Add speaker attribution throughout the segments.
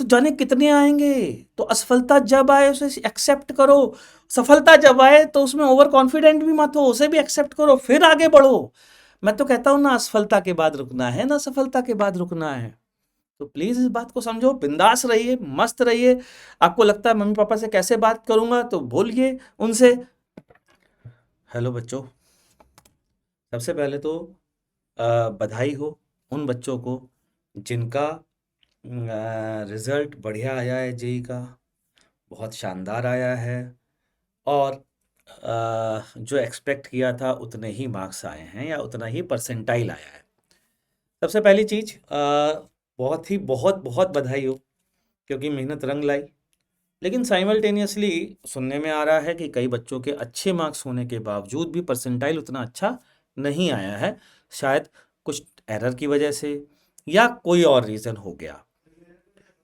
Speaker 1: तो जाने कितने आएंगे। तो असफलता जब आए उसे एक्सेप्ट करो, सफलता जब आए तो उसमें ओवर कॉन्फिडेंट भी मत हो, उसे भी एक्सेप्ट करो, फिर आगे बढ़ो। मैं तो कहता हूँ ना असफलता के बाद रुकना है, ना सफलता के बाद रुकना है। तो प्लीज इस बात को समझो, बिंदास रहिए, मस्त रहिए। आपको लगता है मम्मी पापा से कैसे बात करूंगा, तो बोलिए उनसे। हेलो बच्चों, सबसे पहले तो बधाई हो उन बच्चों को जिनका रिजल्ट बढ़िया आया है जेई का, बहुत शानदार आया है। और जो एक्सपेक्ट किया था उतने ही मार्क्स आए हैं या उतना ही परसेंटाइल आया है। सबसे पहली चीज, बहुत ही बहुत बहुत बधाई हो, क्योंकि मेहनत रंग लाई। लेकिन साइमल्टेनियसली सुनने में आ रहा है कि कई बच्चों के अच्छे मार्क्स होने के बावजूद भी परसेंटाइल उतना अच्छा नहीं आया है। शायद कुछ एरर की वजह से या कोई और रीज़न हो गया।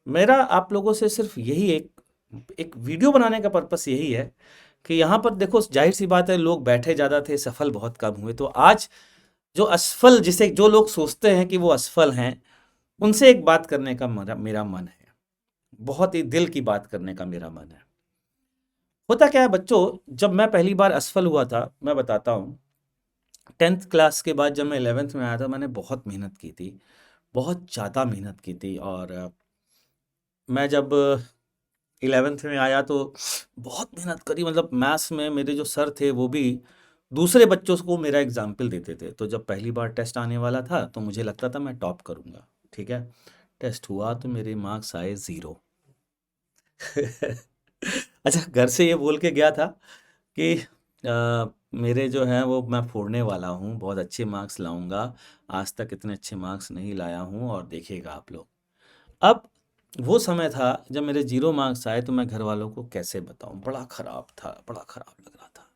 Speaker 1: मेरा आप लोगों से सिर्फ यही एक वीडियो बनाने का पर्पस यही है कि यहाँ पर देखो, जाहिर सी बात है, लोग बैठे ज़्यादा थे, सफल बहुत कम हुए। तो आज जो असफल, जिसे जो लोग सोचते हैं कि वो असफल हैं, उनसे एक बात करने का मेरा मन है। बहुत ही दिल की बात करने का मेरा मन है। होता क्या है बच्चों, जब मैं पहली बार असफल हुआ था, मैं बताता हूँ। 10th क्लास के बाद जब मैं 11th में आया था, मैंने बहुत मेहनत की थी, बहुत ज़्यादा मेहनत की थी। और मैं जब 11th में आया तो बहुत मेहनत करी। मतलब मैथ्स में मेरे जो सर थे वो भी दूसरे बच्चों को मेरा एग्जाम्पल देते थे। तो जब पहली बार टेस्ट आने वाला था तो मुझे लगता था मैं टॉप करूँगा। ठीक है, टेस्ट हुआ तो मेरे मार्क्स आए 0। अच्छा, घर से ये बोल के गया था कि मेरे जो हैं वो मैं फोड़ने वाला हूँ, बहुत अच्छे मार्क्स लाऊंगा, आज तक इतने अच्छे मार्क्स नहीं लाया हूँ और देखिएगा आप लोग। अब वो समय था जब मेरे 0 मार्क्स आए, तो मैं घर वालों को कैसे बताऊं, बड़ा खराब था, बड़ा खराब लग रहा था।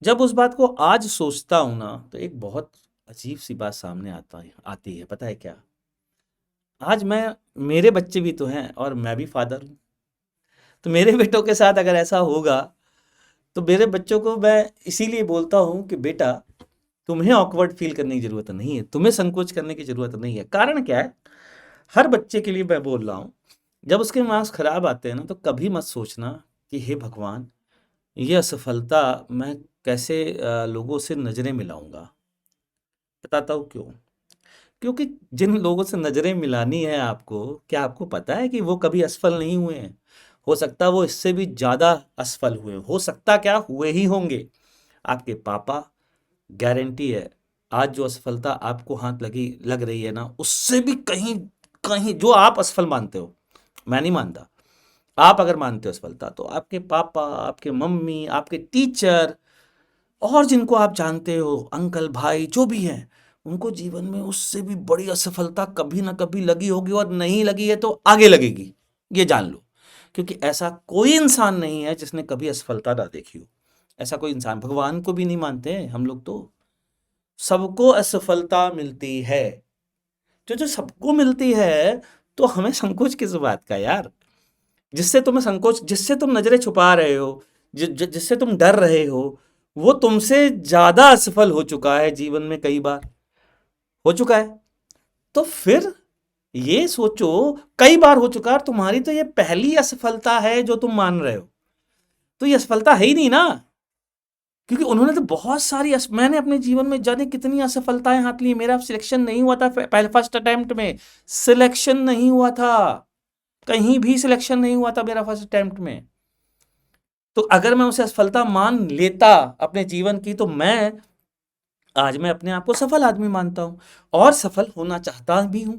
Speaker 1: जब उस बात को आज सोचता हूं ना, तो एक बहुत अजीब सी बात सामने आती है, पता है क्या? आज मेरे बच्चे भी तो हैं और मैं भी फादर हूँ। तो मेरे बेटों के साथ अगर ऐसा होगा, तो मेरे बच्चों को मैं इसीलिए बोलता हूँ कि बेटा, तुम्हें ऑकवर्ड फील करने की जरूरत नहीं है, तुम्हें संकोच करने की जरूरत नहीं है। कारण क्या है? हर बच्चे के लिए मैं बोल रहा हूँ, जब उसके मार्क्स खराब आते हैं ना, तो कभी मत सोचना कि हे भगवान, ये असफलता मैं कैसे लोगों से नजरें मिलाऊंगा। बताता हूँ क्यों। क्योंकि जिन लोगों से नजरें मिलानी है आपको, क्या आपको पता है कि वो कभी असफल नहीं हुए हैं? हो सकता है वो इससे भी ज्यादा असफल हुए, हो सकता क्या हुए ही होंगे। आपके पापा, गारंटी है, आज जो असफलता आपको हाथ लग रही है ना, उससे भी कहीं कहीं जो आप असफल मानते हो, मैं नहीं मानता, आप अगर मानते हो असफलता, तो आपके पापा, आपके मम्मी, आपके टीचर और जिनको आप जानते हो, अंकल, भाई, जो भी हैं, उनको जीवन में उससे भी बड़ी असफलता कभी ना कभी लगी होगी, और नहीं लगी है तो आगे लगेगी, ये जान लो। क्योंकि ऐसा कोई इंसान नहीं है जिसने कभी असफलता ना देखी हो। ऐसा कोई इंसान, भगवान को भी नहीं मानते हैं हम लोग तो। सबको असफलता मिलती है। जो जो सबको मिलती है, तो हमें संकोच किस बात का यार? जिससे तुम नजरें छुपा रहे हो, जिससे तुम डर रहे हो, वो तुमसे ज्यादा असफल हो चुका है जीवन में, कई बार हो चुका है। तो फिर ये सोचो, कई बार हो चुका है, और तुम्हारी तो ये पहली असफलता है जो तुम मान रहे हो। तो ये असफलता है ही नहीं ना। क्योंकि उन्होंने तो बहुत सारी मैंने अपने जीवन में जाने कितनी असफलताएं हाथ ली। मेरा सिलेक्शन नहीं हुआ था पहले फर्स्ट अटेम्प्ट में, सिलेक्शन नहीं हुआ था, कहीं भी सिलेक्शन नहीं हुआ था मेरा फर्स्ट अटेम्प्ट में। तो अगर मैं उसे असफलता मान लेता अपने जीवन की, तो आज मैं अपने आप को सफल आदमी मानता हूं, और सफल होना चाहता भी हूं।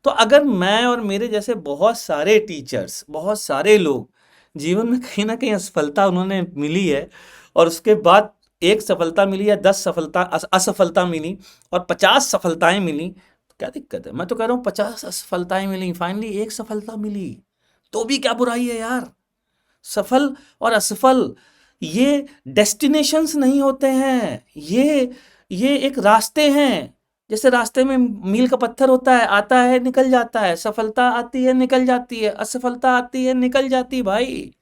Speaker 1: तो अगर मैं और मेरे जैसे बहुत सारे टीचर्स, बहुत सारे लोग, जीवन में कहीं ना कहीं असफलता उन्होंने मिली है, और उसके बाद एक सफलता मिली या 10 सफलता असफलता मिली और 50 सफलताएं मिली, तो क्या दिक्कत है? मैं तो कह रहा हूँ 50 असफलताएं मिली, फाइनली एक सफलता मिली, तो भी क्या बुराई है यार? सफल और असफल ये डेस्टिनेशंस नहीं होते हैं, ये एक रास्ते हैं। जैसे रास्ते में मील का पत्थर होता है, आता है निकल जाता है, सफलता आती है निकल जाती है, असफलता आती है निकल जाती है। भाई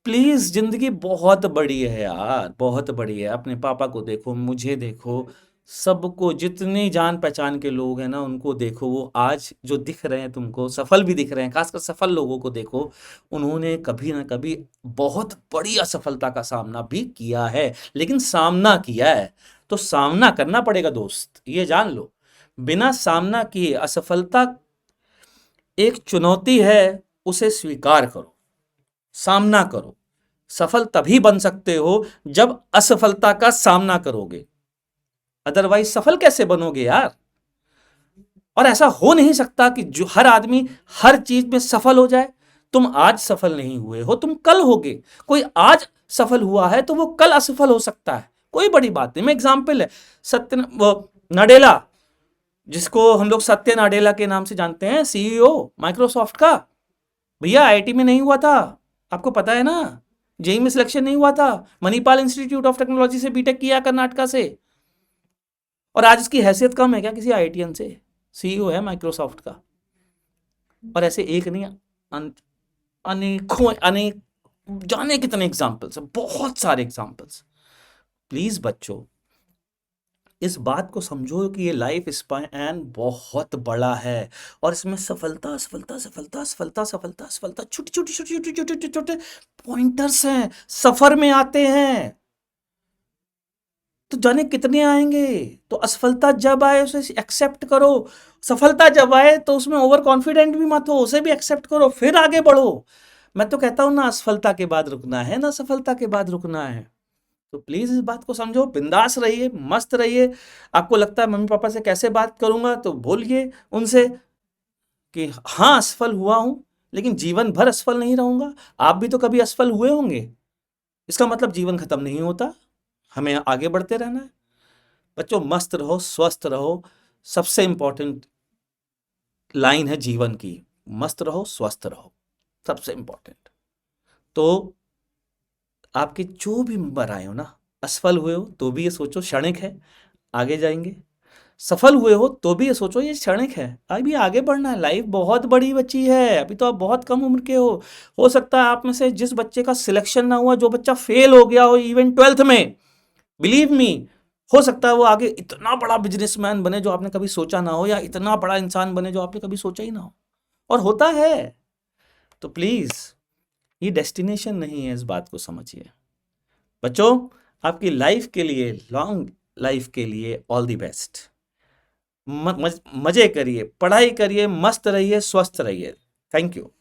Speaker 1: प्लीज, जिंदगी बहुत बड़ी है यार, बहुत बड़ी है। अपने पापा को देखो, मुझे देखो, सबको, जितने जान पहचान के लोग हैं ना उनको देखो, वो आज जो दिख रहे हैं तुमको, सफल भी दिख रहे हैं, खासकर सफल लोगों को देखो, उन्होंने कभी ना कभी बहुत बड़ी असफलता का सामना भी किया है, लेकिन सामना किया है। तो सामना करना पड़ेगा दोस्त, ये जान लो। बिना सामना किए असफलता एक चुनौती है, उसे स्वीकार करो, सामना करो। सफल तभी बन सकते हो जब असफलता का सामना करोगे, अदरवाइज सफल कैसे बनोगे यार। और ऐसा हो नहीं सकता कि जो हर आदमी हर चीज में सफल हो जाए। तुम आज सफल नहीं हुए हो, तुम कल होगे। कोई आज सफल हुआ है तो वो कल असफल हो सकता है, कोई बड़ी बात नहीं। मैं एग्जाम्पल है, सत्य वो नडेला, जिसको हम लोग सत्य नाडेला के नाम से जानते हैं, सीईओ माइक्रोसॉफ्ट का। भैया आईआईटी में नहीं हुआ था, आपको पता है ना। जेई में सिलेक्शन नहीं हुआ था, मणिपाल इंस्टीट्यूट ऑफ टेक्नोलॉजी से बीटेक किया कर्नाटका से। और आज इसकी हैसियत कम है क्या किसी आईआईटीएन से? सीईओ है माइक्रोसॉफ्ट का। और ऐसे एक नहीं, अनेकों अनेक, जाने कितने एग्जाम्पल्स हैं, बहुत सारे एग्जाम्पल्स। प्लीज बच्चों, इस बात को समझो कि ये लाइफ स्पैन बहुत बड़ा है, और इसमें सफलता सफलता सफलता सफलता सफलता सफलता छोटी छोटी छोटी छोटी छोटे छोटे छोटे पॉइंटर्स हैं, सफर में आते हैं। तो जाने कितने आएंगे। तो असफलता जब आए उसे एक्सेप्ट करो, सफलता जब आए तो उसमें ओवर कॉन्फिडेंट भी मत हो, उसे भी एक्सेप्ट करो, फिर आगे बढ़ो। मैं तो कहता हूं ना असफलता के बाद रुकना है, ना सफलता के बाद रुकना है। तो प्लीज इस बात को समझो, बिंदास रहिए, मस्त रहिए। आपको लगता है मम्मी पापा से कैसे बात करूंगा, तो बोलिए उनसे कि हाँ असफल हुआ हूं, लेकिन जीवन भर असफल नहीं रहूंगा। आप भी तो कभी असफल हुए होंगे, इसका मतलब जीवन खत्म नहीं होता, हमें आगे बढ़ते रहना है। बच्चों मस्त रहो, स्वस्थ रहो, सबसे इंपॉर्टेंट लाइन है जीवन की, मस्त रहो स्वस्थ रहो, सबसे इंपॉर्टेंट। तो आपके जो भी मेंबर आए हो ना, असफल हुए हो तो भी ये सोचो क्षणिक है, आगे जाएंगे। सफल हुए हो तो भी ये सोचो ये क्षणिक है, अभी आगे बढ़ना है। लाइफ बहुत बड़ी बची है, अभी तो आप बहुत कम उम्र के हो सकता है आप में से जिस बच्चे का सिलेक्शन ना हुआ, जो बच्चा फेल हो गया हो इवन 12th में, बिलीव मी, हो सकता है वो आगे इतना बड़ा बिजनेसमैन बने जो आपने कभी सोचा ना हो, या इतना बड़ा इंसान बने जो आपने कभी सोचा ही ना हो। और होता है। तो प्लीज, ये डेस्टिनेशन नहीं है, इस बात को समझिए। बच्चों, आपकी लाइफ के लिए, लॉन्ग लाइफ के लिए ऑल द बेस्ट। मजे करिए, पढ़ाई करिए, मस्त रहिए, स्वस्थ रहिए। Thank you.